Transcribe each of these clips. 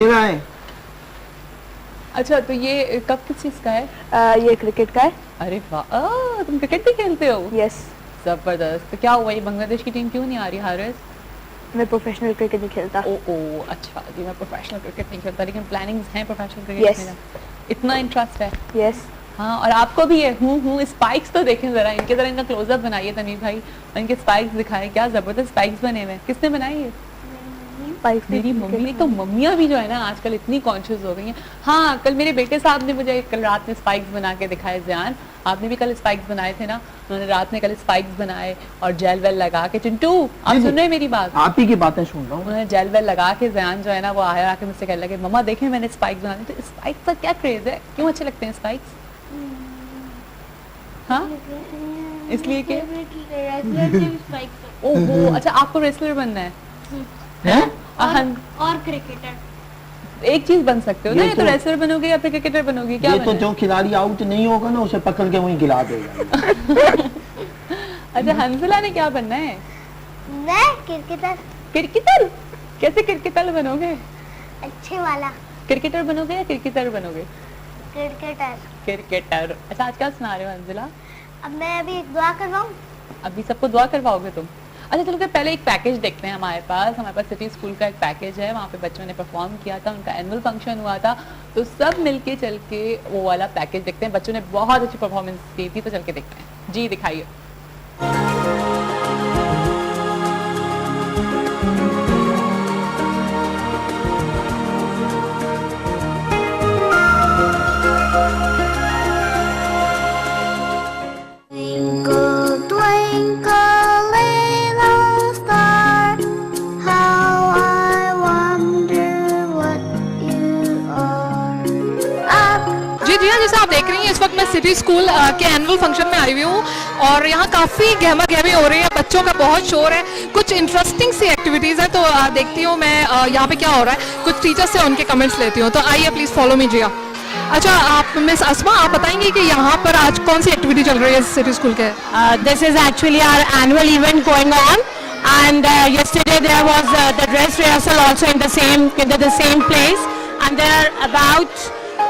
मेरा है। अच्छा, तो ये कब किस चीज का है? ये क्रिकेट का है। अरे वाह, तुम क्रिकेट भी खेलते हो? यस। जबरदस्त। तो क्या हुआ, ये बांग्लादेश की टीम क्यों नहीं आ रही हारिस? मैं प्रोफेशनल क्रिकेट नहीं खेलता। ओ अच्छा जी, मैं प्रोफेशनल क्रिकेट नहीं खेलता, लेकिन प्लानिंग्स हैं प्रोफेशनल क्रिकेट Yes. खेलना। इतना इंटरेस्ट है? यस। हाँ, और आपको भी है? स्पाइक्स तो देखें जरा, इनके जरा इनका क्लोजअप बनाइए तमीर भाई, और इनके स्पाइक्स दिखाएं, क्या जबरदस्त स्पाइक्स बने हुए हैं। किसने बनाए ये? मेरी मम्मी। तो मम्मियाँ भी जो है ना आजकल इतनी कॉन्शियस हो गई हैं। हाँ, कल मेरे बेटे साहब ने मुझे कल रात में स्पाइक्स बना के दिखाए। ज़यान, आपने भी कल स्पाइक्स बनाए थे ना? उन्होंने रात में कल स्पाइक्स बनाए और जेल वेल लगा के। चिंटू, आप सुन रहे हैं मेरी बात? आप ही की बातें सुन रहा हूँ। उन्होंने जेल वेल लगा के ज़यान जो है ना वो आया आके मुझसे कहने लगे, मम्मा देखें मैंने स्पाइक्स बना दी। तो स्पाइक्स का क्या क्रेज है, क्यों अच्छे लगते हैं स्पाइक्स? हाँ, इसलिए कि ओहो, अच्छा आपको रेसलर बनना है? हैं? और क्रिकेटर। एक चीज बन सकते हो ना, ये या तो तो- रेसलर बनोगे या फिर क्रिकेटर बनोगे, क्या ये तो बनना जो खिलाड़ी आउट नहीं होगा ना उसे पकड़ के वहीं गिरा देगा। है? अच्छा, हंसला ने क्या बनना है? मैं क्रिकेटर। क्रिकेटर? कैसे क्रिकेटर बनोगे? अच्छे वाला क्रिकेटर बनोगे या क्रिकेटर बनोगे? क्रिकेटर। क्रिकेटर। अच्छा, आज क्या सुना रहे हो हंसला? अब मैं अभी एक दुआ करवाऊं। अभी सबको दुआ करवाओगे तुम? अच्छा चलो, कि पहले एक पैकेज देखते हैं। हमारे पास सिटी स्कूल का एक पैकेज है, वहाँ पे बच्चों ने परफॉर्म किया था, उनका एनुअल फंक्शन हुआ था, तो सब मिलके चल के वो वाला पैकेज देखते हैं। बच्चों ने बहुत अच्छी परफॉर्मेंस दी थी, तो चल के देखते हैं। जी दिखाइए। Twinkle, twinkle, little star, how I wonder what you are. जी हाँ, जैसे आप देख रही हैं इस वक्त मैं सिटी स्कूल के एनुअल फंक्शन में आई हुई हूँ और यहाँ काफ़ी गहमा गहमी हो रही है, बच्चों का बहुत शोर है, कुछ इंटरेस्टिंग सी एक्टिविटीज़ हैं, तो देखती हूँ मैं यहाँ पे क्या हो रहा है, कुछ टीचर्स से उनके कमेंट्स लेती हूँ। तो आइए प्लीज़ फॉलो मी जिया। अच्छा, आप मिस अस्मा, आप बताएंगे कि यहाँ पर आज कौन सी एक्टिविटी चल रही है सिटी स्कूल के? This is actually our annual event going on, and yesterday there was the dress rehearsal also in the same place, and there are about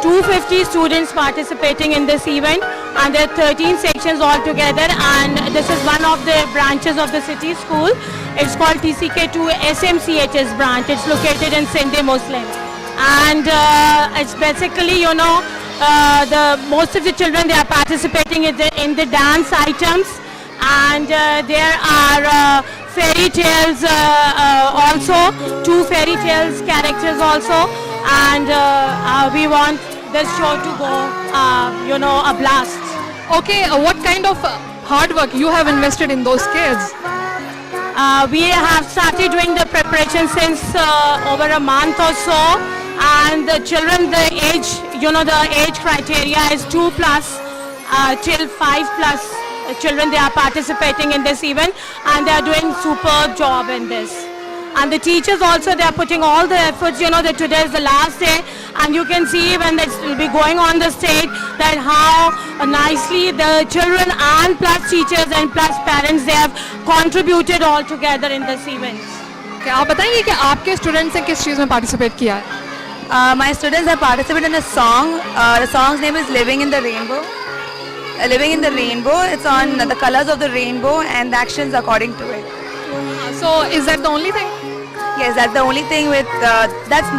250 students participating in this event, and there are 13 sections altogether, and this is one of the branches of the city school. It's called TCK2 SMCHS branch. It's located in Sindhi Muslim, and it's basically, you know, most of the children, they are participating in the dance items, and there are fairy tales also, 2 fairy tales characters also, and we want this show to go, you know, a blast. Okay, what kind of hard work you have invested in those kids? We have started doing the preparation since over a month or so, and the children, the age, you know, the age criteria is 2+ till 5+ children. They are participating in this event, and they are doing superb job in this. And the teachers also, they are putting all the efforts, you know, that today is the last day, and you can see when it will be going on the stage that how nicely the children and plus teachers and plus parents, they have contributed all together in this event. क्या आप बताएंगे कि आपके students ने किस चीज़ में participate किया है? My students have participated in a song. The song's name is Living in the Rainbow. Living in the Rainbow. It's on the colors of the rainbow and the actions according to it. So is that the only thing? Yes, that's the only thing with that's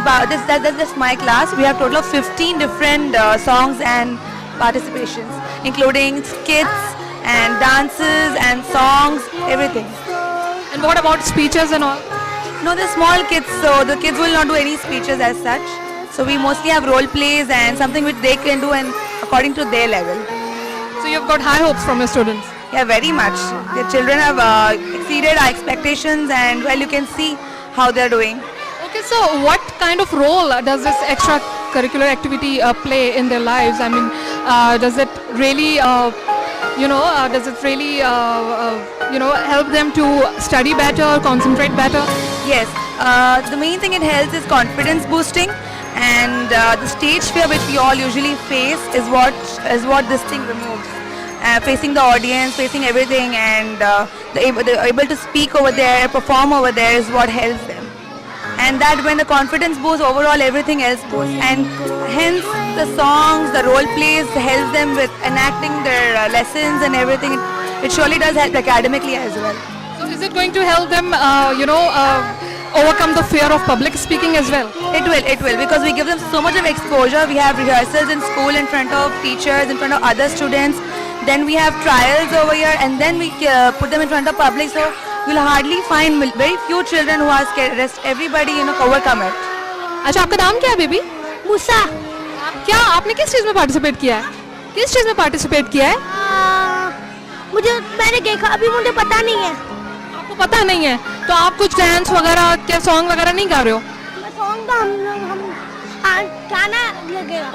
just my class. We have total of 15 different songs and participations, including skits and dances and songs, everything. And what about speeches and all? No, they're small kids, so the kids will not do any speeches as such. So we mostly have role plays and something which they can do and according to their level. So you've got high hopes from your students. Yeah, very much. The children have exceeded our expectations, and well, you can see how they're doing. Okay, so what kind of role does this extracurricular activity play in their lives? I mean, does it really, help them to study better, concentrate better? Yes, the main thing it helps is confidence boosting, and the stage fear which we all usually face is what this thing removes. Facing the audience, facing everything, and they're able to speak over there, perform over there is what helps them. and that when the confidence boosts, overall everything else boosts, and hence the songs, the role plays helps them with enacting their lessons and everything. It surely does help academically as well. So is it going to help them, overcome the fear of public speaking as well? It will, because we give them so much of exposure. We have rehearsals in school in front of teachers, in front of other students. Then we have trials over here, and then we put them in front of public. So you'll hardly find very few children who are scared. Rest everybody, overcome it. अच्छा, आपका नाम क्या है baby? मूसा क्या आपने किस चीज में पार्टिसिपेट किया है? किस चीज में पार्टिसिपेट किया है? मैंने देखा, अभी मुझे पता नहीं है। आपको पता नहीं है तो आप कुछ डांस वगैरह क्या सॉन्ग वगैरह नहीं गा रहे हो? सॉन्ग तो हम गाना लगेगा।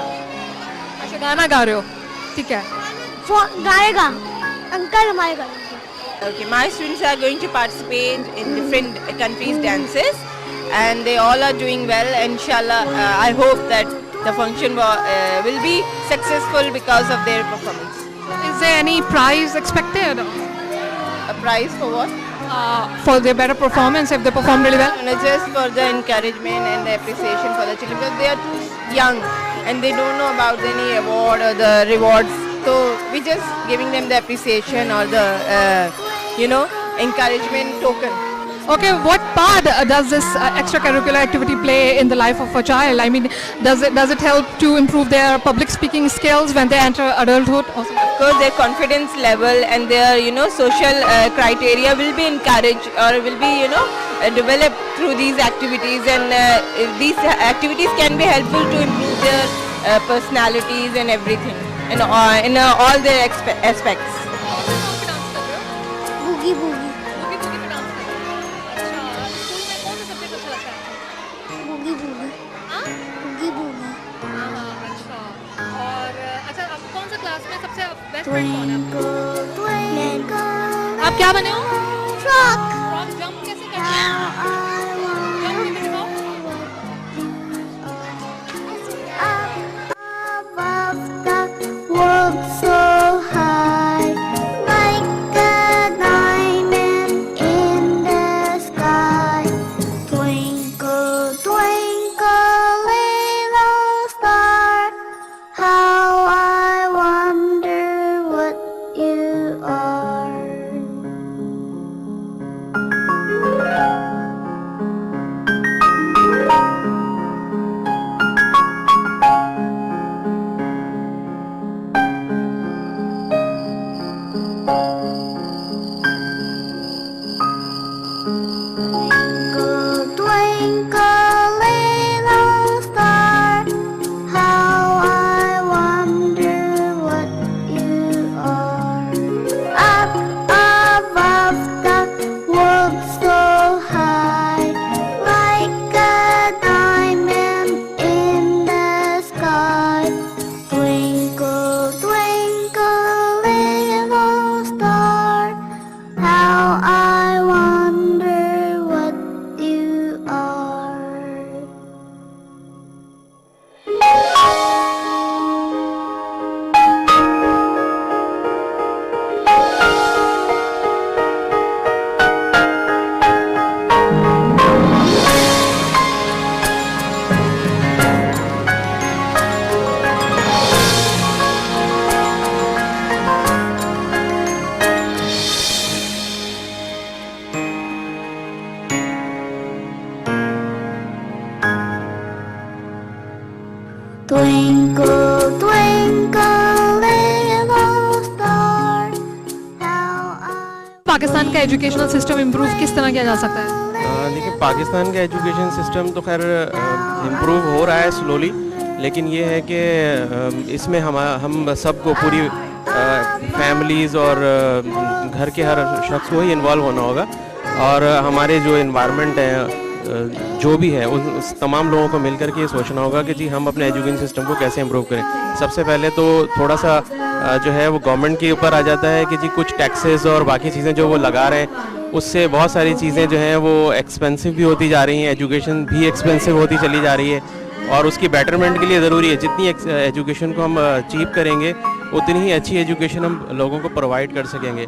अच्छा, गाना गा रहे हो, ठीक है। गाएगा अंकल हमारे घर। Okay, my students are going to participate in different countries' dances, and they all are doing well. Inshallah, I hope that the function will be successful because of their performance. Is there any prize expected? A prize for what? For their better performance if they perform really well? No, just for the encouragement and the appreciation for the children, because they are too young and they don't know about any award or the rewards. So we just giving them the appreciation or the encouragement token. Okay, what part does this extracurricular activity play in the life of a child? I mean, does it help to improve their public speaking skills when they enter adulthood? Of course, their confidence level and their social criteria will be encouraged or will be developed through these activities, and these activities can be helpful to improve their personalities and everything in all their aspects. Boogie boogie boogie boogie boogie boogie. आप क्या बने हो? Frock jump कैसे करते हैं? Above the world so high, like a diamond in the sky. Twinkle, twinkle, little star, how I wonder what you are. Twinkle, twinkle, little star, how I wonder what you are. Up above the world so high, like a diamond in the sky. Twinkle, twinkle, little star, how I wonder what you are. Twinkle, twinkle, little star, how I Pakistan का educational system improve किस तरह किया जा सकता है? देखिए, पाकिस्तान का education system तो खैर इम्प्रूव हो रहा है स्लोली, लेकिन ये है कि इसमें हम सबको पूरी फैमिलीज़ और घर के हर शख्स को ही इन्वॉल्व होना होगा, और हमारे जो इन्वायरमेंट है जो भी है उस तमाम लोगों को मिलकर के ये सोचना होगा कि जी हम अपने एजुकेशन सिस्टम को कैसे इम्प्रूव करें। सबसे पहले तो थोड़ा सा जो है वो गवर्नमेंट के ऊपर आ जाता है कि जी कुछ टैक्सेस और बाकी चीज़ें जो वो लगा रहे हैं उससे बहुत सारी चीज़ें जो हैं वो एक्सपेंसिव भी होती जा रही हैं, एजुकेशन भी एक्सपेंसिव होती चली जा रही है, और उसकी बेटरमेंट के लिए ज़रूरी है जितनी एजुकेशन को हम अचीव करेंगे उतनी ही अच्छी एजुकेशन हम लोगों को प्रोवाइड कर सकेंगे।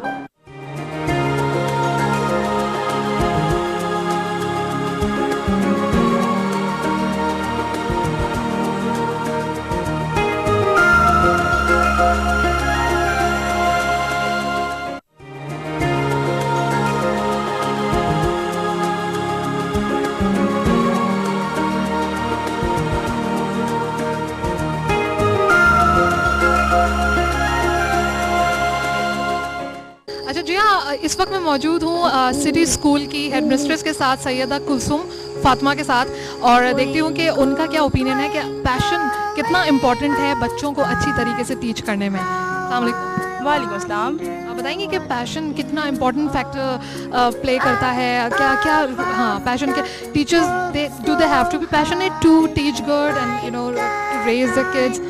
इस वक्त मैं मौजूद हूँ सिटी स्कूल की हेडमिस्ट्रेस के साथ, सैयदा कुलसुम फातिमा के साथ, और देखती हूँ कि उनका क्या ओपिनियन है कि पैशन कितना इम्पोर्टेंट है बच्चों को अच्छी तरीके से टीच करने में। अस्सलाम वालेकुम। वालेकुम अस्सलाम। आप बताएंगे कि पैशन कितना इम्पोर्टेंट फैक्टर प्ले करता है, क्या क्या हाँ पैशन के teachers do they have to be passionate to teach good and you know to raise the kids?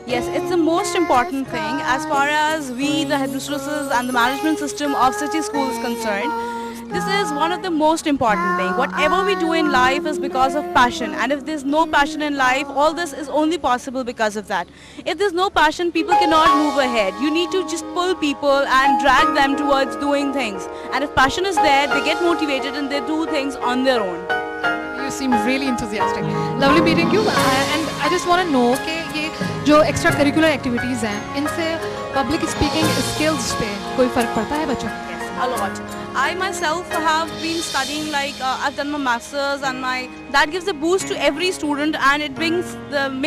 Yes, it's the most important thing as far as we, the headmistresses and the management system of city school is concerned. This is one of the most important things. Whatever we do in life is because of passion, and if there's no passion in life, all this is only possible because of that. If there's no passion, people cannot move ahead. You need to just pull people and drag them towards doing things. And if passion is there, they get motivated and they do things on their own. You seem really enthusiastic. Lovely meeting you. And I just want to know कि ये जो extra curricular activities हैं, इनसे public speaking skills पे कोई फ़र्क पड़ता है बच्चों? Yes, a lot. I myself have been studying, like I've done my masters, and that gives a boost to every student, and it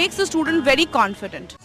makes the student very confident.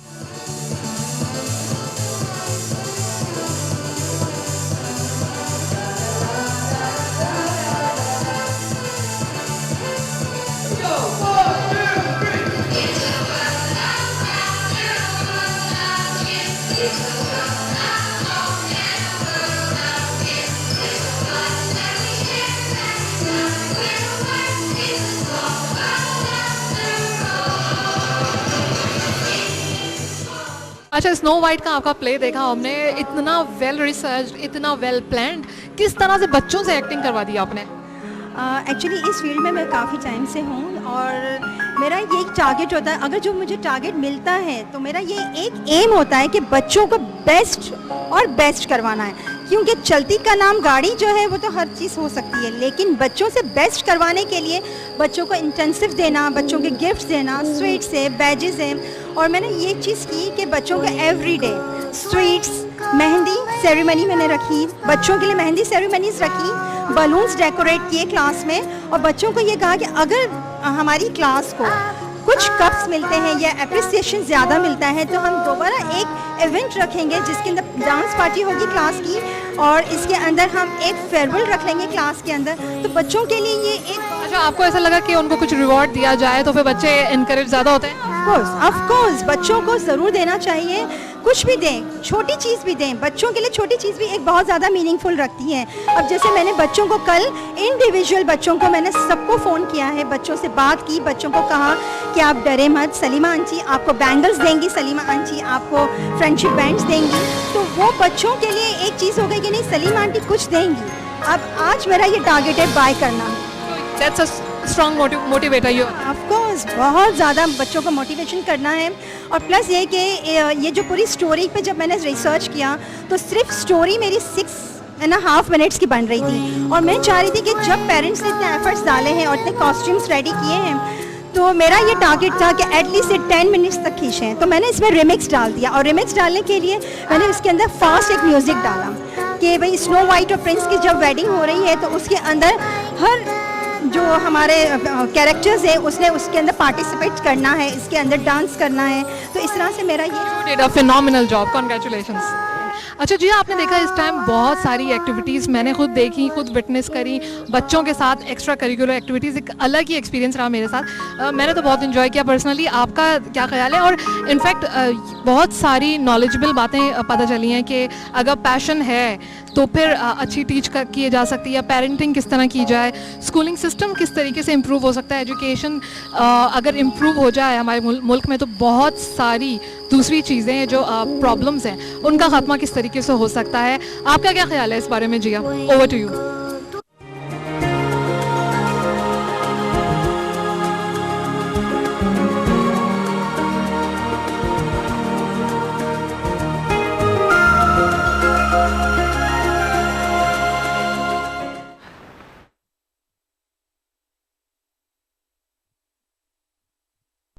अच्छा, snow white का आपका play देखा हमने, इतना well research, इतना well planned, किस तरह से बच्चों से एक्टिंग करवा दी आपने? एक्चुअली इस फील्ड में मैं काफ़ी टाइम से हूँ और मेरा ये एक टारगेट होता है, अगर जो मुझे टारगेट मिलता है तो मेरा ये एक एम होता है कि बच्चों को बेस्ट और बेस्ट करवाना है, क्योंकि चलती का नाम गाड़ी जो है वो तो हर चीज़ हो सकती है, लेकिन बच्चों से बेस्ट करवाने के लिए बच्चों को इंटेंसिव देना, बच्चों के गिफ्ट्स देना, स्वीट्स है, बैजेस हैं, और मैंने ये चीज़ की कि बच्चों को एवरीडे स्वीट्स, मेहंदी सेरेमनी मैंने रखी, बच्चों के लिए मेहंदी सेरेमनीज रखी, बलून्स डेकोरेट किए क्लास में, और बच्चों को ये कहा कि अगर हमारी क्लास को कुछ कप्स मिलते हैं या अप्रिसिएशन ज़्यादा मिलता है तो हम दोबारा एक इवेंट रखेंगे जिसके अंदर डांस पार्टी होगी क्लास की, और इसके अंदर हम एक फेयरवेल रख लेंगे क्लास के अंदर। तो बच्चों के लिए ये एक, अच्छा, आपको ऐसा लगा कि उनको कुछ रिवॉर्ड दिया जाए तो फिर बच्चे इनकरेज ज़्यादा होते हैं? ऑफ कोर्स बच्चों को ज़रूर देना चाहिए, कुछ भी दें, छोटी चीज़ भी दें, बच्चों के लिए छोटी चीज़ भी एक बहुत ज़्यादा मीनिंगफुल रखती है। अब जैसे मैंने बच्चों को कल इंडिविजुअल बच्चों को मैंने सबको फ़ोन किया है, बच्चों से बात की, बच्चों को कहा कि आप डरे मत, सलीमा आंटी आपको बैंगल्स देंगी, सलीमा आंटी आपको फ्रेंडशिप बैंड्स देंगी, तो वो बच्चों के लिए एक चीज़ हो गई कि नहीं सलीमा आंटी कुछ देंगी। अब आज मेरा ये टारगेट है बाय करना। That's a strong motivator you. Of course, बहुत ज़्यादा बच्चों को मोटिवेशन करना है, और प्लस ये कि ये जो पूरी स्टोरी पे जब मैंने रिसर्च किया तो सिर्फ स्टोरी मेरी 6.5 मिनट्स की बन रही थी, और मैं चाह रही थी कि जब पेरेंट्स ने इतने एफर्ट्स डाले हैं और इतने कॉस्ट्यूम्स रेडी किए हैं तो मेरा ये टारगेट था कि एटलीस्ट 10 मिनट्स तक खींचें। तो मैंने इसमें रिमिक्स डाल दिया, और रिमिक्स डालने के लिए मैंने इसके अंदर फास्ट एक म्यूज़िक डाला कि भाई स्नो वाइट और प्रिंस की जब वेडिंग हो रही है तो उसके अंदर हर जो हमारे कैरेक्टर्स है उसने उसके अंदर पार्टिसिपेट करना है, इसके अंदर डांस करना है, तो इस तरह से मेरा ये फिनोमिनल जॉब, कांग्रेचुलेशंस। अच्छा जी, आपने देखा इस टाइम बहुत सारी एक्टिविटीज़ मैंने खुद देखी, खुद विटनेस करी, बच्चों के साथ एक्स्ट्रा करिकुलर एक्टिविटीज़, एक अलग ही एक्सपीरियंस रहा मेरे साथ। मैंने तो बहुत इन्जॉय किया पर्सनली। आपका क्या ख्याल है? और इनफैक्ट बहुत सारी नॉलेजेबल बातें पता चली हैं कि अगर पैशन है तो फिर अच्छी टीच किए जा सकती है, पेरेंटिंग किस तरह की जाए, स्कूलिंग सिस्टम किस तरीके से इम्प्रूव हो सकता है, एजुकेशन अगर इम्प्रूव हो जाए हमारे मुल्क में तो बहुत सारी दूसरी चीज़ें जो प्रॉब्लम्स हैं उनका खात्मा किस तरीके से हो सकता है। आपका क्या ख्याल है इस बारे में जिया? Over to you.